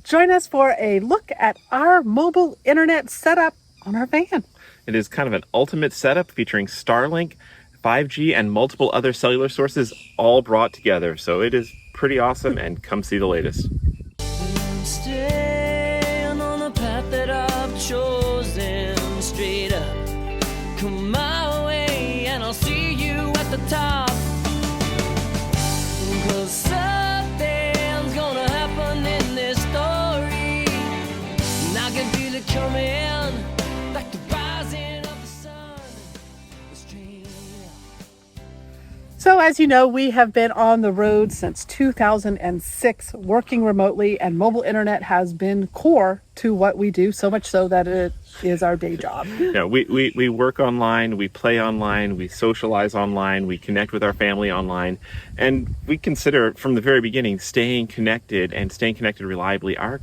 Join us for a look at our mobile internet setup on our van. It is kind of an ultimate setup featuring Starlink, 5G, and multiple other cellular sources all brought together. So it is pretty awesome, and come see the latest. Staying on the path that I've chosen, straight up, come my way and I'll see you at the top. 'Cause something's gonna happen in this story, and I can feel it coming like the rising of the sun. Straight up. So as you know, we have been on the road since 2006, working remotely, and mobile internet has been core to what we do, so much so that it is our day job. Yeah, we work online, we play online, we socialize online, we connect with our family online, and we consider from the very beginning staying connected and staying connected reliably are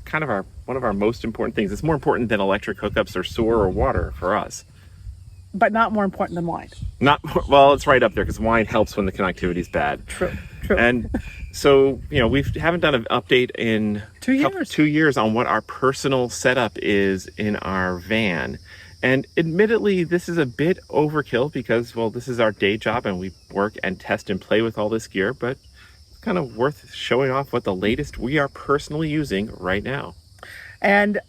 one of our most important things. It's more important than electric hookups or sewer or water for us. But not more important than wine. Well, it's right up there because wine helps when the connectivity is bad. True. And so, we haven't done an update in 2 years. 2 years on what our personal setup is in our van. And admittedly, this is a bit overkill because, well, this is our day job and we work and test and play with all this gear, but it's kind of worth showing off what the latest we are personally using right now. And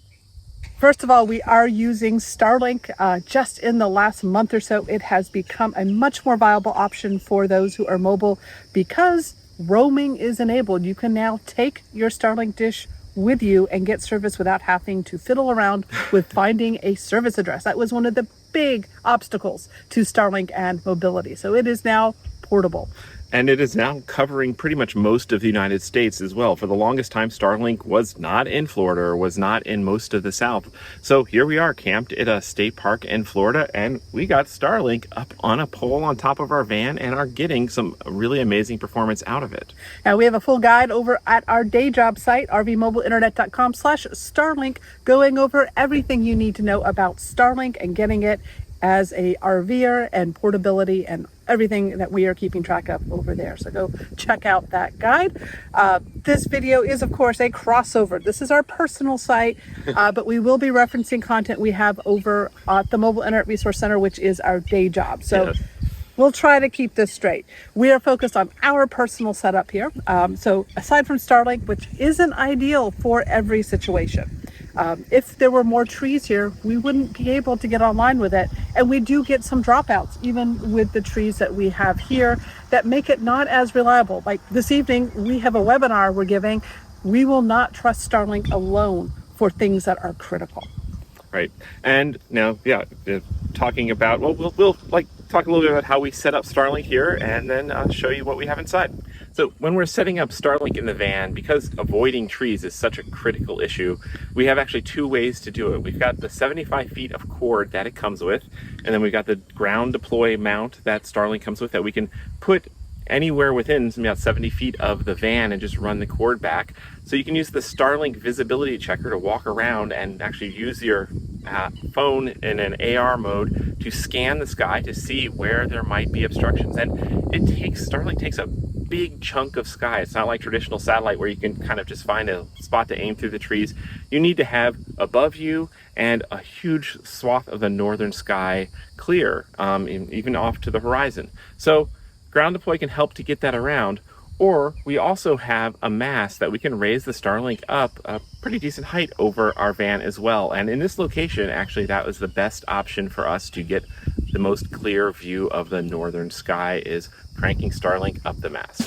first of all, we are using Starlink. Just in the last month or so, it has become a much more viable option for those who are mobile because roaming is enabled. You can now take your Starlink dish with you and get service without having to fiddle around with finding a service address. That was one of the big obstacles to Starlink and mobility. So it is now portable. And it is now covering pretty much most of the United States as well. For the longest time, Starlink was not in Florida or was not in most of the South. So here we are camped at a state park in Florida, and we got Starlink up on a pole on top of our van and are getting some really amazing performance out of it. Now we have a full guide over at our day job site, rvmobileinternet.com/Starlink, going over everything you need to know about Starlink and getting it as a RVer and portability and everything that we are keeping track of over there. So go check out that guide. This video is, of course, a crossover. This is our personal site, but we will be referencing content we have over at the Mobile Internet Resource Center, which is our day job. So Yes. We'll try to keep this straight. We are focused on our personal setup here. So aside from Starlink, which isn't ideal for every situation, if there were more trees here, we wouldn't be able to get online with it. And we do get some dropouts, even with the trees that we have here, that make it not as reliable. Like this evening, we have a webinar we're giving. We will not trust Starlink alone for things that are critical. Right. And now, talking about, we'll talk a little bit about how we set up Starlink here and then show you what we have inside. So when we're setting up Starlink in the van, because avoiding trees is such a critical issue, we have actually two ways to do it. We've got the 75 feet of cord that it comes with, and then we've got the ground deploy mount that Starlink comes with that we can put anywhere within about 70 feet of the van and just run the cord back. So you can use the Starlink visibility checker to walk around and actually use your phone in an AR mode to scan the sky to see where there might be obstructions. And Starlink takes a big chunk of sky. It's not like traditional satellite where you can kind of just find a spot to aim through the trees. You need to have above you and a huge swath of the northern sky clear, even off to the horizon. So ground deploy can help to get that around, or we also have a mast that we can raise the Starlink up a pretty decent height over our van as well. And in this location, actually, that was the best option for us to get the most clear view of the northern sky, is cranking Starlink up the mast.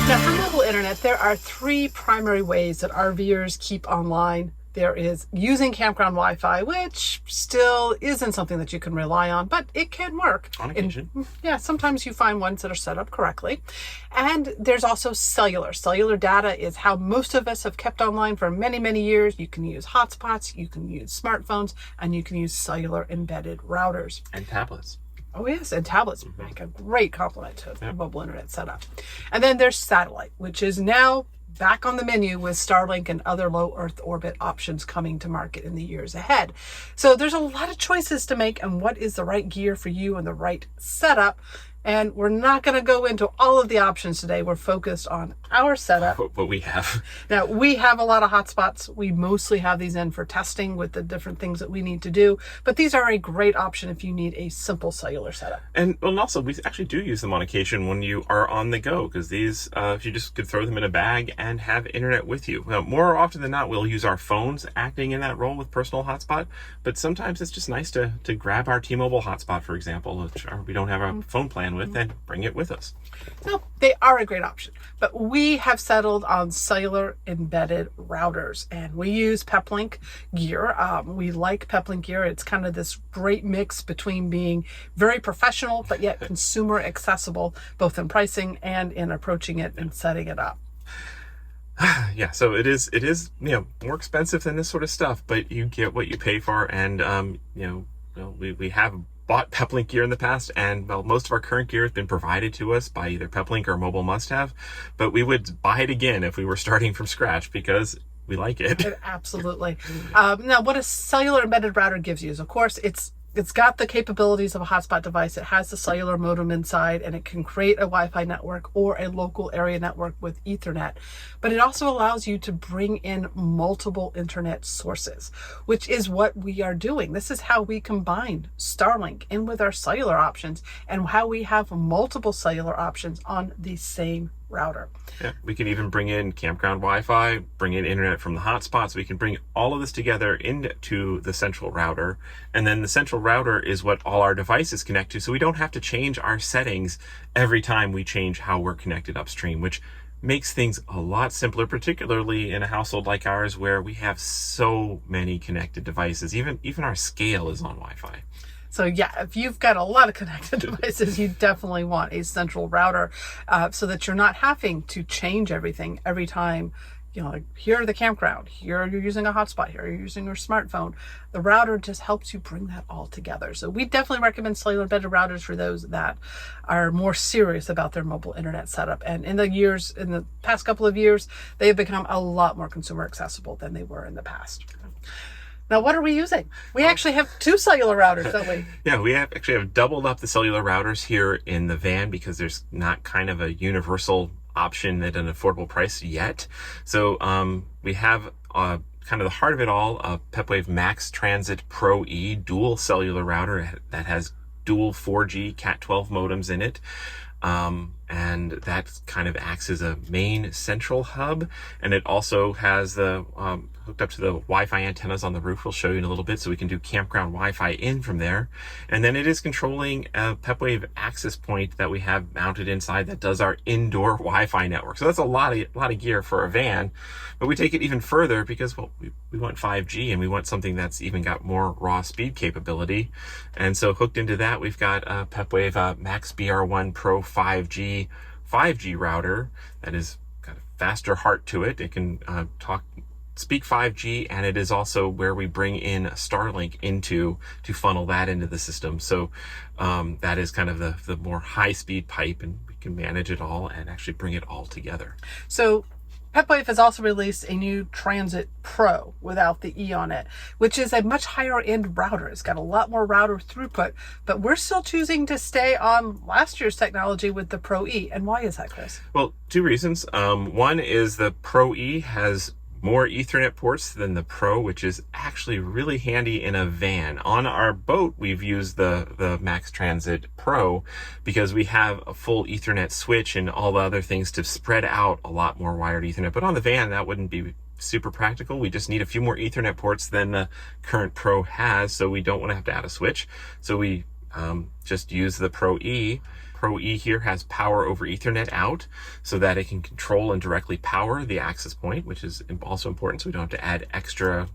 Now for mobile internet, there are three primary ways that RVers keep online. There is using campground Wi-Fi, which still isn't something that you can rely on, but it can work. On occasion. Yeah, sometimes you find ones that are set up correctly. And there's also cellular. Cellular data is how most of us have kept online for many, many years. You can use hotspots, you can use smartphones, and you can use cellular embedded routers. And tablets. Oh yes, and tablets make a great complement to the mobile internet setup. And then there's satellite, which is now back on the menu with Starlink and other low Earth orbit options coming to market in the years ahead. So there's a lot of choices to make on what is the right gear for you and the right setup. And we're not going to go into all of the options today. We're focused on our setup. What we have. Now, we have a lot of hotspots. We mostly have these in for testing with the different things that we need to do. But these are a great option if you need a simple cellular setup. And also, we actually do use them on occasion when you are on the go, because these, if you just could throw them in a bag and have internet with you. Now, more often than not, we'll use our phones acting in that role with personal hotspot. But sometimes it's just nice to grab our T-Mobile hotspot, for example, which we don't have a phone plan with, and bring it with us. So they are a great option, but we have settled on cellular embedded routers, and we use Peplink gear. We like Peplink gear. It's kind of this great mix between being very professional, but yet consumer accessible, both in pricing and in approaching it and setting it up. Yeah, so it is, more expensive than this sort of stuff, but you get what you pay for. And, we have bought Peplink gear in the past, and most of our current gear has been provided to us by either Peplink or Mobile Must Have, but we would buy it again if we were starting from scratch because we like it. Absolutely. Now, what a cellular embedded router gives you is, of course, it's got the capabilities of a hotspot device. It has the cellular modem inside, and it can create a Wi-Fi network or a local area network with Ethernet. But it also allows you to bring in multiple internet sources, which is what we are doing. This is how we combine Starlink in with our cellular options, and how we have multiple cellular options on the same router. Yeah, we can even bring in campground Wi-Fi, bring in internet from the hotspots. We can bring all of this together into the central router, and then the central router is what all our devices connect to, so we don't have to change our settings every time we change how we're connected upstream, which makes things a lot simpler, particularly in a household like ours where we have so many connected devices. Even our scale is on Wi-Fi. So yeah, if you've got a lot of connected devices, you definitely want a central router so that you're not having to change everything every time. Here are the campground, here you're using a hotspot, here you're using your smartphone. The router just helps you bring that all together. So we definitely recommend cellular embedded routers for those that are more serious about their mobile internet setup. And in the past couple of years, they have become a lot more consumer accessible than they were in the past. Now, what are we using? We actually have two cellular routers, don't we? Yeah, we actually have doubled up the cellular routers here in the van because there's not kind of a universal option at an affordable price yet. So we have kind of the heart of it all, a Pepwave MAX Transit Pro E dual cellular router that has dual 4G Cat 12 modems in it. And that kind of acts as a main central hub, and it also has the hooked up to the Wi-Fi antennas on the roof. We'll show you in a little bit, so we can do campground Wi-Fi in from there. And then it is controlling a Pepwave access point that we have mounted inside that does our indoor Wi-Fi network. So that's a lot of gear for a van, but we take it even further because we want 5G, and we want something that's even got more raw speed capability. And so hooked into that, we've got a Pepwave MAX BR1 Pro 5G router that is got a faster heart to it. It can speak 5G, and it is also where we bring in Starlink to funnel that into the system. So that is kind of the more high-speed pipe, and we can manage it all and actually bring it all together. So Pepwave has also released a new Transit Pro without the E on it, which is a much higher end router. It's got a lot more router throughput, but we're still choosing to stay on last year's technology with the Pro E. And why is that, Chris? Well, two reasons. One is the Pro E has more Ethernet ports than the Pro, which is actually really handy in a van. On our boat, we've used the Max Transit Pro because we have a full Ethernet switch and all the other things to spread out a lot more wired Ethernet. But on the van, that wouldn't be super practical. We just need a few more Ethernet ports than the current Pro has, so we don't want to have to add a switch. So we just use the Pro E. Pro E here has power over Ethernet out so that it can control and directly power the access point, which is also important, so we don't have to add extra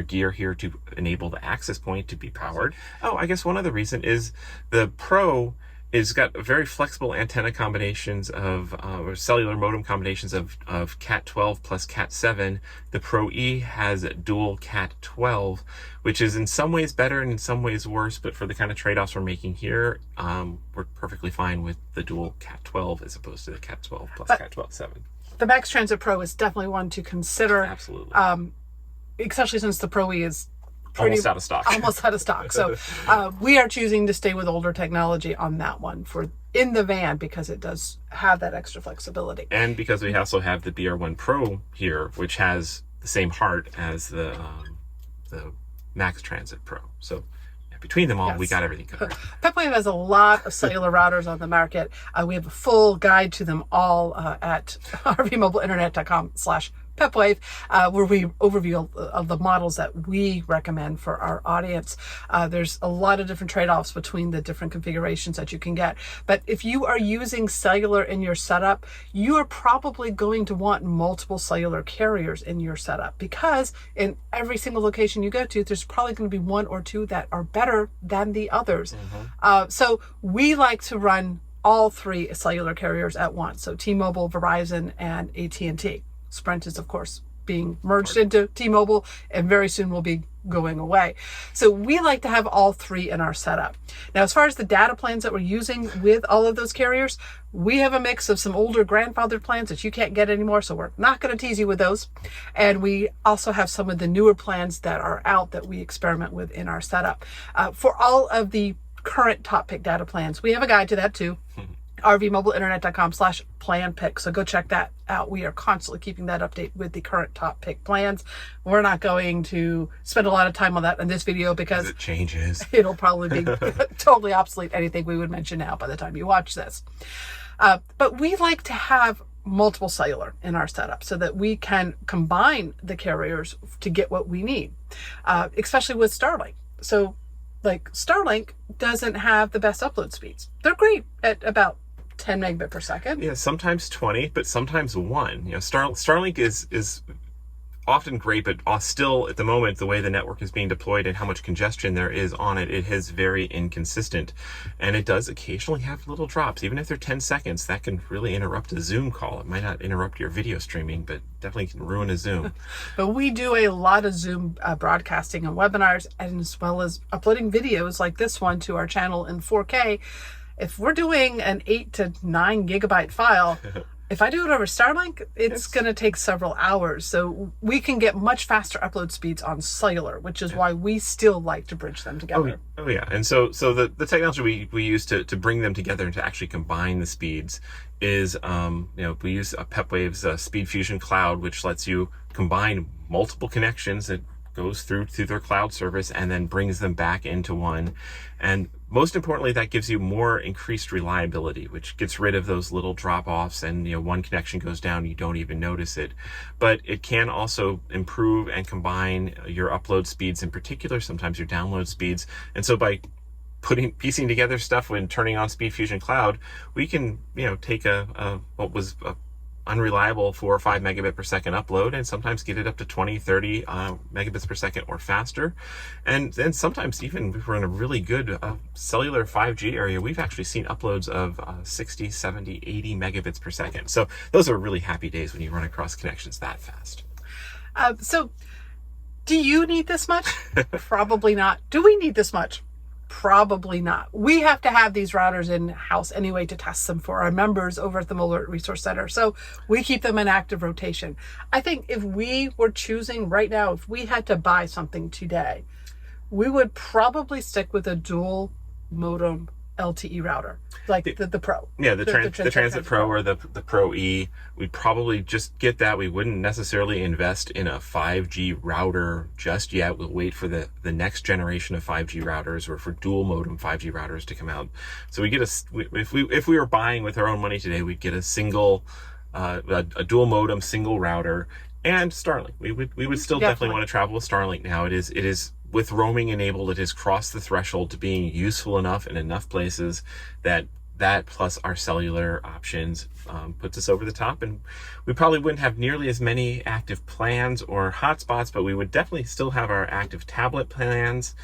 gear here to enable the access point to be powered. Oh, I guess one other reason is the Pro is got very flexible antenna combinations or cellular modem combinations of Cat 12 plus Cat 7. The Pro E has dual Cat 12, which is in some ways better and in some ways worse, but for the kind of trade-offs we're making here, we're perfectly fine with the dual Cat 12 as opposed to the Cat 12 plus Cat 12 7. The Max Transit Pro is definitely one to consider. Absolutely. Especially since the Pro E is almost out of stock. Almost out of stock. So we are choosing to stay with older technology on that one for in the van because it does have that extra flexibility. And because we also have the BR1 Pro here, which has the same heart as the Max Transit Pro. So between them all, Yes. we got everything covered. Pepwave has a lot of cellular routers on the market. We have a full guide to them all at rvmobileinternet.com/Pepwave, where we overview of the models that we recommend for our audience. There's a lot of different trade-offs between the different configurations that you can get. But if you are using cellular in your setup, you are probably going to want multiple cellular carriers in your setup because in every single location you go to, there's probably going to be one or two that are better than the others. So we like to run all three cellular carriers at once. So T-Mobile, Verizon, and AT&T. Sprint is, of course, being merged into T-Mobile and very soon will be going away. So we like to have all three in our setup. Now, as far as the data plans that we're using with all of those carriers, we have a mix of some older grandfathered plans that you can't get anymore, so we're not going to tease you with those. And we also have some of the newer plans that are out that we experiment with in our setup. For all of the current top pick data plans, we have a guide to that too. rvmobileinternet.com/plan pick. So go check that out. We are constantly keeping that update with the current top pick plans. We're not going to spend a lot of time on that in this video because it changes. It'll probably be totally obsolete, anything we would mention now by the time you watch this. But we like to have multiple cellular in our setup so that we can combine the carriers to get what we need, especially with Starlink. So like Starlink doesn't have the best upload speeds. They're great at about 10 megabit per second. Yeah, sometimes 20, but sometimes 1. You know, Starlink is often great, but still at the moment, the way the network is being deployed and how much congestion there is on it, it is very inconsistent. And it does occasionally have little drops. Even if they're 10 seconds, that can really interrupt a Zoom call. It might not interrupt your video streaming, but definitely can ruin a Zoom. But we do a lot of Zoom broadcasting and webinars, and as well as uploading videos like this one to our channel in 4K. If we're doing an 8 to 9 gigabyte file, if I do it over Starlink, it's going to take several hours. So we can get much faster upload speeds on cellular, which is why we still like to bridge them together. Oh yeah. And so the technology we use to bring them together and to actually combine the speeds is, we use a Pepwave's Speed Fusion Cloud, which lets you combine multiple connections that goes through their cloud service and then brings them back into one. And most importantly, that gives you more increased reliability, which gets rid of those little drop-offs, and one connection goes down, you don't even notice it. But it can also improve and combine your upload speeds in particular, sometimes your download speeds. And so by piecing together stuff when turning on Speed Fusion Cloud, we can take what was a unreliable 4 or 5 megabit per second upload and sometimes get it up to 20, 30 megabits per second or faster. And then sometimes even if we're in a really good cellular 5G area, we've actually seen uploads of 60, 70, 80 megabits per second. So those are really happy days when you run across connections that fast. So do you need this much? Probably not. Do we need this much? Probably not. We have to have these routers in-house anyway to test them for our members over at the Mobile Resource Center. So we keep them in active rotation. I think if we were choosing right now, if we had to buy something today, we would probably stick with a dual modem LTE router, like the Pro. Yeah, the Transit Pro or the Pro E. We'd probably just get that. We wouldn't necessarily invest in a 5G router just yet. We'll wait for the next generation of 5G routers or for dual modem 5G routers to come out. So we get if we were buying with our own money today, we'd get a single a dual modem single router and Starlink. We would still definitely want to travel with Starlink now. It is with roaming enabled, it has crossed the threshold to being useful enough in enough places that plus our cellular options puts us over the top. And we probably wouldn't have nearly as many active plans or hotspots, but we would definitely still have our active tablet plans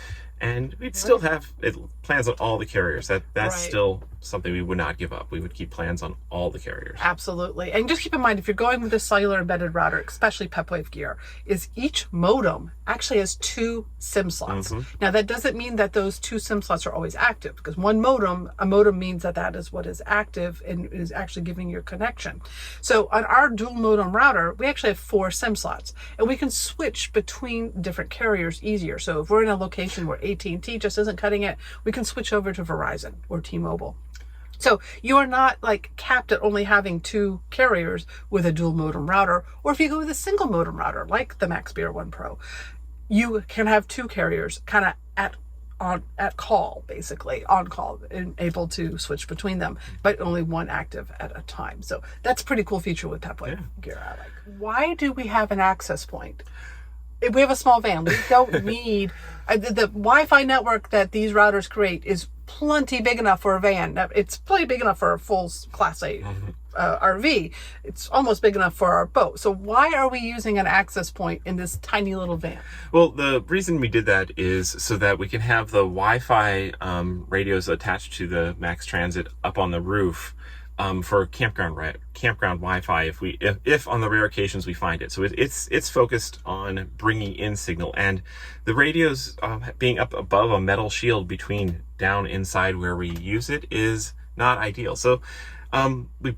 And we'd still have plans on all the carriers. That's Right. still something we would not give up. We would keep plans on all the carriers. Absolutely. And just keep in mind, if you're going with a cellular embedded router, especially Pepwave gear, is each modem actually has 2 SIM slots. Now, that doesn't mean that those 2 SIM slots are always active, because a modem means that is what is active and is actually giving your connection. So on our dual modem router, we actually have 4 SIM slots, and we can switch between different carriers easier. So if we're in a location where AT&T just isn't cutting it, we can switch over to Verizon or T-Mobile. So you are not like capped at only having 2 carriers with a dual modem router, or if you go with a single modem router like the Max BR1 Pro, you can have 2 carriers kind of at call, basically on call, and able to switch between them, but only one active at a time. So that's a pretty cool feature with Pepwave gear. I like. Why do we have an access point? If we have a small van, we don't need the Wi-Fi network that these routers create is plenty big enough for a van. It's plenty big enough for a full Class A RV. It's almost big enough for our boat. So why are we using an access point in this tiny little van? Well, the reason we did that is so that we can have the Wi-Fi radios attached to the Max Transit up on the roof for campground Wi-Fi if on the rare occasions we find it. So it's focused on bringing in signal, and the radios being up above a metal shield between down inside where we use it is not ideal. So we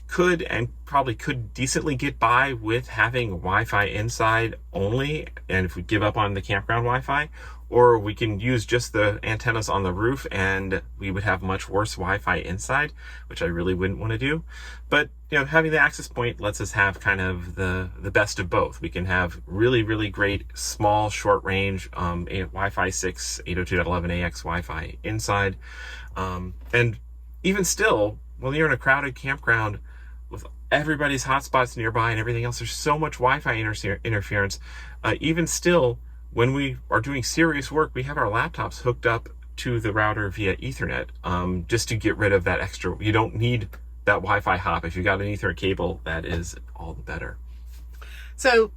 could and probably could decently get by with having Wi-Fi inside only, and if we give up on the campground Wi-Fi, or we can use just the antennas on the roof and we would have much worse Wi-Fi inside, which I really wouldn't want to do. But having the access point lets us have kind of the best of both. We can have really, really great small short range Wi-Fi 6 802.11ax Wi-Fi inside, and even still, when you're in a crowded campground with everybody's hotspots nearby and everything else, there's so much Wi-Fi interference. Even still, when we are doing serious work, we have our laptops hooked up to the router via Ethernet, just to get rid of that extra. You don't need that Wi-Fi hop. If you've got an Ethernet cable, that is all the better. So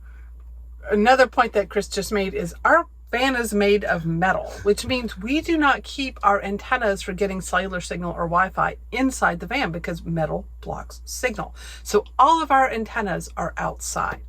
another point that Chris just made is our van is made of metal, which means we do not keep our antennas for getting cellular signal or Wi-Fi inside the van, because metal blocks signal. So all of our antennas are outside.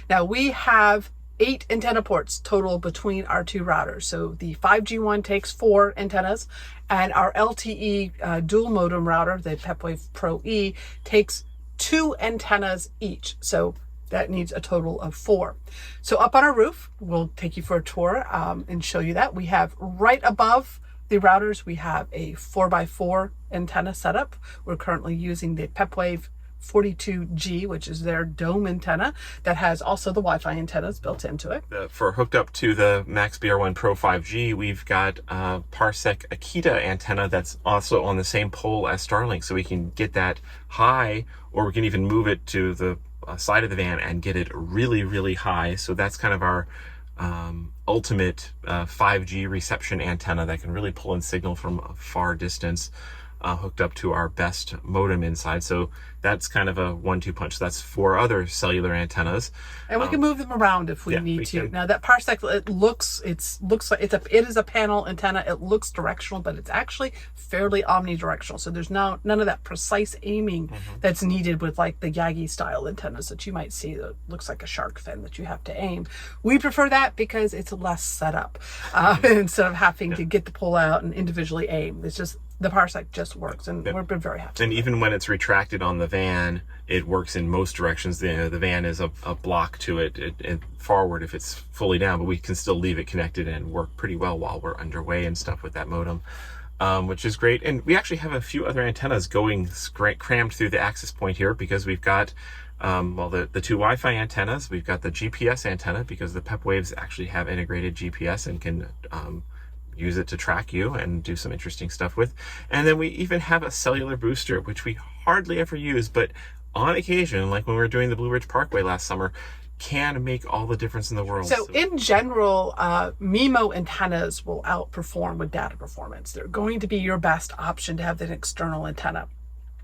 Now we have 8 antenna ports total between our 2 routers. So the 5G one takes 4 antennas, and our LTE dual modem router, the Pepwave Pro E, takes 2 antennas each. So that needs a total of 4. So up on our roof, we'll take you for a tour and show you that. We have right above the routers, we have a 4x4 antenna setup. We're currently using the Pepwave 42G, which is their dome antenna that has also the Wi-Fi antennas built into it. For hooked up to the Max BR1 Pro 5G, we've got a Parsec Akita antenna that's also on the same pole as Starlink, so we can get that high, or we can even move it to the side of the van and get it really, really high. So that's kind of our ultimate 5G reception antenna that can really pull in signal from a far distance, hooked up to our best modem inside. So that's kind of a 1-2 punch. That's 4 other cellular antennas, and we can move them around if we need to. Now that Parsec, it is a panel antenna. It looks directional, but it's actually fairly omnidirectional. So there's none of that precise aiming that's needed with like the Yagi style antennas that you might see that looks like a shark fin that you have to aim. We prefer that because it's less setup instead of having to get the pull out and individually aim. It's just the Parsec just works, and we've been very happy. And even when it's retracted on the van, it works in most directions. The van is a block to it forward if it's fully down, but we can still leave it connected and work pretty well while we're underway and stuff with that modem, which is great. And we actually have a few other antennas going crammed through the access point here, because we've got the 2 Wi-Fi antennas. We've got the GPS antenna, because the Pepwaves actually have integrated GPS and can use it to track you and do some interesting stuff with. And then we even have a cellular booster, which we hardly ever use, but on occasion, like when we were doing the Blue Ridge Parkway last summer, can make all the difference in the world. So in general, MIMO antennas will outperform with data performance. They're going to be your best option to have an external antenna.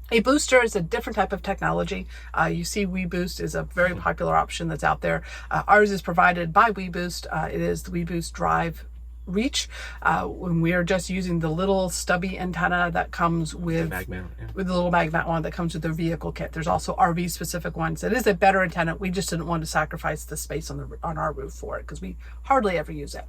A booster is a different type of technology. You see WeBoost is a very popular option that's out there. Ours is provided by WeBoost. It is the WeBoost Drive reach when we are just using the little stubby antenna that comes with mag mount, with the little mag mount one that comes with the vehicle kit. There's also RV specific ones. It is a better antenna. We just didn't want to sacrifice the space on our roof for it because we hardly ever use it.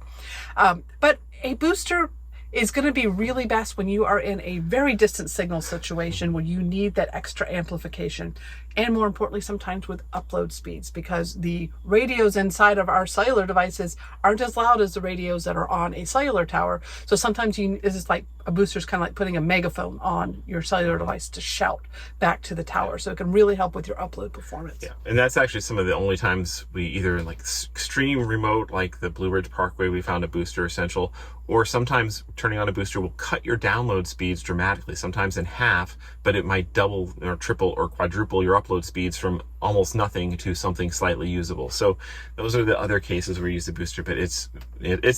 But a booster is going to be really best when you are in a very distant signal situation where you need that extra amplification, and more importantly sometimes with upload speeds, because the radios inside of our cellular devices aren't as loud as the radios that are on a cellular tower. So sometimes it's just like a booster is kind of like putting a megaphone on your cellular device to shout back to the tower. So it can really help with your upload performance. Yeah, and that's actually some of the only times we either in like extreme remote, like the Blue Ridge Parkway, we found a booster essential, or sometimes turning on a booster will cut your download speeds dramatically, sometimes in half, but it might double or triple or quadruple your upload speeds from almost nothing to something slightly usable. So those are the other cases where we use the booster, but it's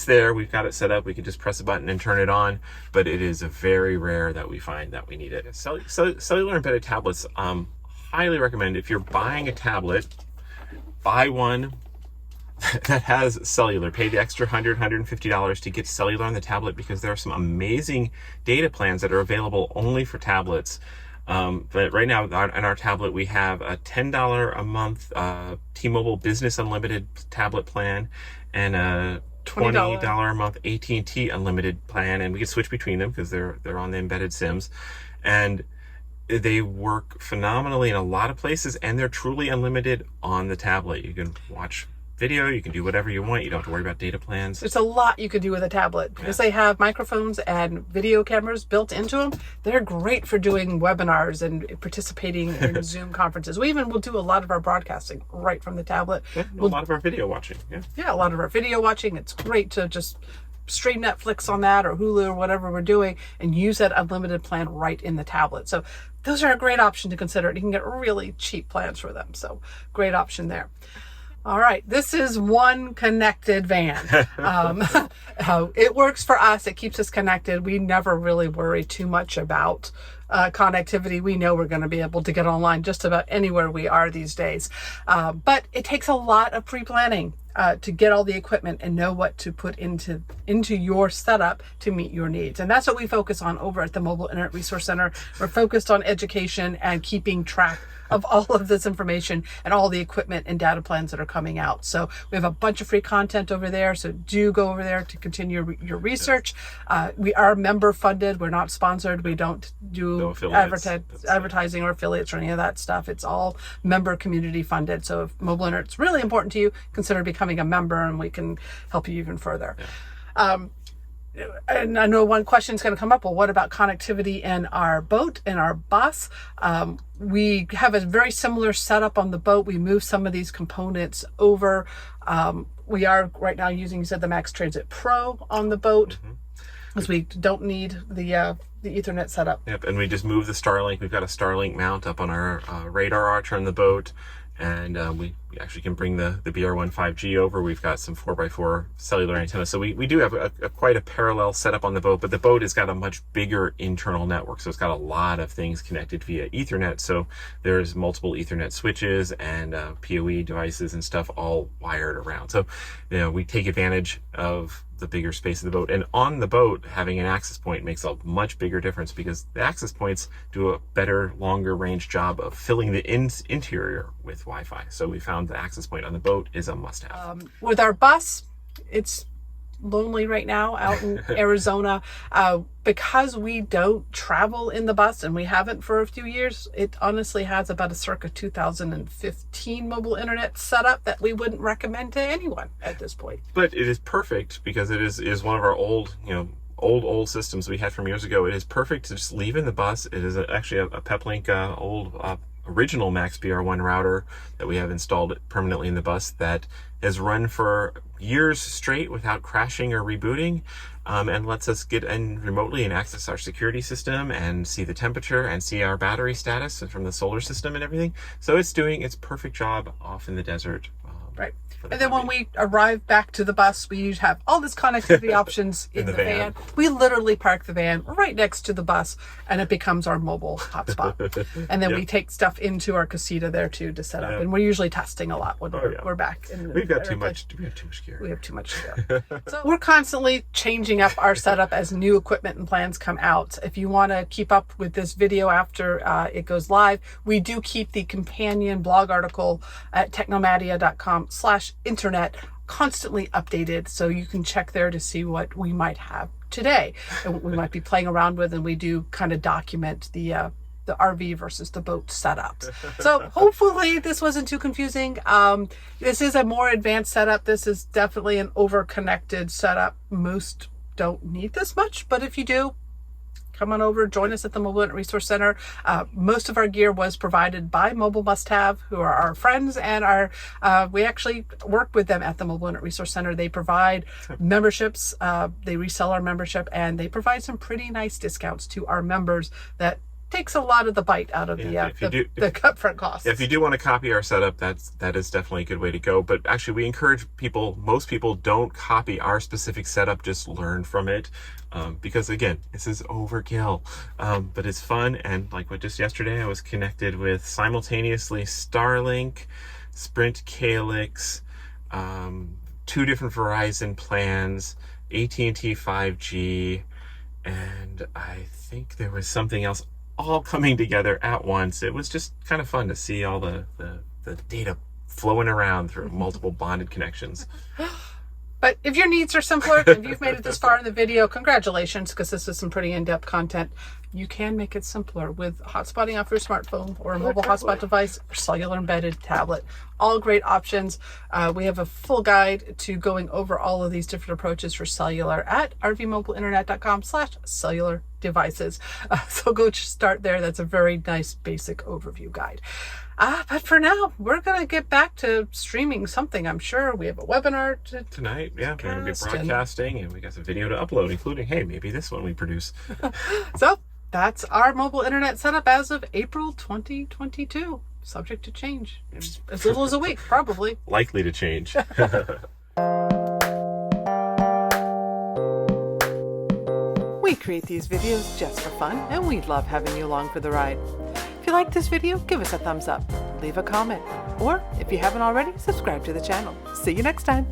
there. We've got it set up. We can just press a button and turn it on, but it is very rare that we find that we need it. Cellular embedded tablets, highly recommend. If you're buying a tablet, buy one that has cellular. Pay the extra $150 to get cellular on the tablet, because there are some amazing data plans that are available only for tablets. But right now on our tablet, we have a $10 a month T-Mobile Business Unlimited tablet plan and a $20 a month AT&T Unlimited plan, and we can switch between them because they're on the embedded SIMs, and they work phenomenally in a lot of places, and they're truly unlimited on the tablet. You can watch video, you can do whatever you want. You don't have to worry about data plans. There's a lot you could do with a tablet because they have microphones and video cameras built into them. They're great for doing webinars and participating in Zoom conferences. We even will do a lot of our broadcasting right from the tablet. Yeah, a lot of our video watching. Yeah, a lot of our video watching. It's great to just stream Netflix on that or Hulu or whatever we're doing and use that unlimited plan right in the tablet. So those are a great option to consider. You can get really cheap plans for them. So great option there. All right, this is one connected van. It works for us. It keeps us connected. We never really worry too much about connectivity. We know we're going to be able to get online just about anywhere we are these days. But it takes a lot of pre-planning to get all the equipment and know what to put into your setup to meet your needs. And that's what we focus on over at the Mobile Internet Resource Center. We're focused on education and keeping track of all of this information and all the equipment and data plans that are coming out. So we have a bunch of free content over there. So do go over there to continue your research. We are member funded. We're not sponsored. We don't do advertising or affiliates or any of that stuff. It's all member community funded. So if mobile internet's really important to you, consider becoming a member and we can help you even further. And I know one question is going to come up. Well, what about connectivity in our boat, in our bus? We have a very similar setup on the boat. We move some of these components over. We are right now using, you said, the Max Transit Pro on the boat, because we don't need the Ethernet setup. Yep, and we just move the Starlink. We've got a Starlink mount up on our radar arch on the boat. And we actually can bring the BR1 5G over. We've got some 4x4 cellular antennas. So we do have quite a parallel setup on the boat, but the boat has got a much bigger internal network. So it's got a lot of things connected via Ethernet. So there's multiple Ethernet switches and PoE devices and stuff all wired around. So, we take advantage of the bigger space of the boat. And on the boat, having an access point makes a much bigger difference, because the access points do a better, longer range job of filling the interior with Wi-Fi. So we found the access point on the boat is a must-have. With our bus, it's lonely right now out in Arizona. Because we don't travel in the bus, and we haven't for a few years, it honestly has about a circa 2015 mobile internet setup that we wouldn't recommend to anyone at this point. But it is perfect because it is one of our old, old systems we had from years ago. It is perfect to just leave in the bus. It is actually a Peplink old original Max BR1 router that we have installed permanently in the bus that has run for years straight without crashing or rebooting, and lets us get in remotely and access our security system and see the temperature and see our battery status from the solar system and everything. So it's doing its perfect job off in the desert Right. And then when we arrive back to the bus, we have all this connectivity options in the van. We literally park the van right next to the bus, and it becomes our mobile hotspot. And then we take stuff into our casita there too to set up. And we're usually testing a lot when we're back. We've got too much. We have too much gear. We have too much gear. So we're constantly changing up our setup as new equipment and plans come out. If you want to keep up with this video after it goes live, we do keep the companion blog article at technomadia.com/internet constantly updated, so you can check there to see what we might have today and what we might be playing around with, and we do kind of document the RV versus the boat setup. So hopefully this wasn't too confusing. This is a more advanced setup. This is definitely an over-connected setup. Most don't need this much, but if you do, come on over, join us at the Mobile Internet Resource Center. Most of our gear was provided by Mobile Must Have, who are our friends, and we actually work with them at the Mobile Internet Resource Center. They provide memberships, they resell our membership, and they provide some pretty nice discounts to our members that takes a lot of the bite out of the upfront costs. If you do want to copy our setup, that is definitely a good way to go. But actually, we encourage people. Most people don't copy our specific setup; just learn from it, because again, this is overkill. But it's fun, and like just yesterday, I was connected with simultaneously Starlink, Sprint Calyx, 2 different Verizon plans, AT&T 5G, and I think there was something else, all coming together at once. It was just kind of fun to see all the data flowing around through multiple bonded connections. But if your needs are simpler, if you've made it this far in the video, congratulations, because this is some pretty in-depth content. You can make it simpler with hotspotting off your smartphone or a mobile hotspot device or cellular embedded tablet. All great options. We have a full guide to going over all of these different approaches for cellular at rvmobileinternet.com/cellular devices. So go start there. That's a very nice basic overview guide. But for now, we're going to get back to streaming something, I'm sure. We have a webinar tonight. Yeah, we're going to be broadcasting, and we got some video to upload, including, hey, maybe this one we produce. So that's our mobile internet setup as of April 2022. Subject to change. As little as a week, probably. Likely to change. We create these videos just for fun, and we love having you along for the ride. If you like this video, give us a thumbs up, leave a comment, or if you haven't already, subscribe to the channel. See you next time.